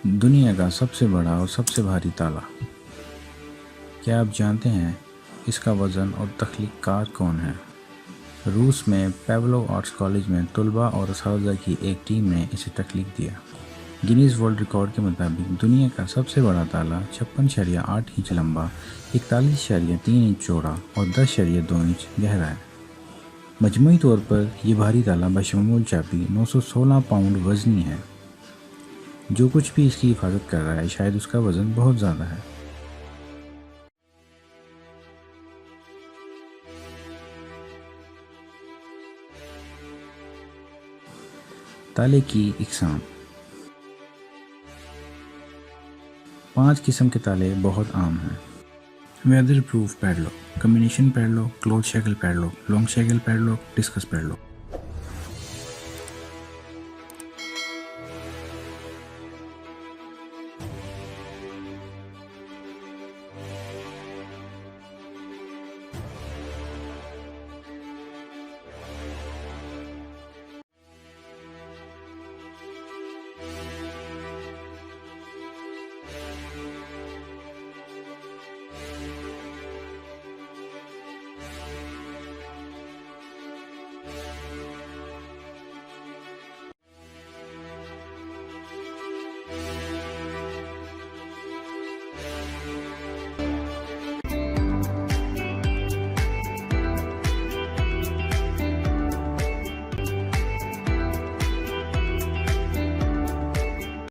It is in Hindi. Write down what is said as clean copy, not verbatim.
दुनिया का सबसे बड़ा और सबसे भारी ताला। क्या आप जानते हैं इसका वज़न और तख्लीक़कार कौन है? रूस में पेवलोव आर्ट्स कॉलेज में तलबा और असातिज़ा की एक टीम ने इसे तख्लीक़ दिया। गिनीज़ वर्ल्ड रिकॉर्ड के मुताबिक दुनिया का सबसे बड़ा ताला 56.8 इंच लंबा, 41.3 इंच चौड़ा और 10.2 इंच गहरा है। मजमूई तौर पर यह भारी ताला बशमूल चाबी 916 पाउंड वज़नी है। जो कुछ भी इसकी हिफाजत कर रहा है शायद उसका वज़न बहुत ज़्यादा है। ताले की इकसाम। 5 किस्म के ताले बहुत आम हैं। Weather proof padlock, combination padlock, close shackle padlock, long shackle padlock, discus padlock.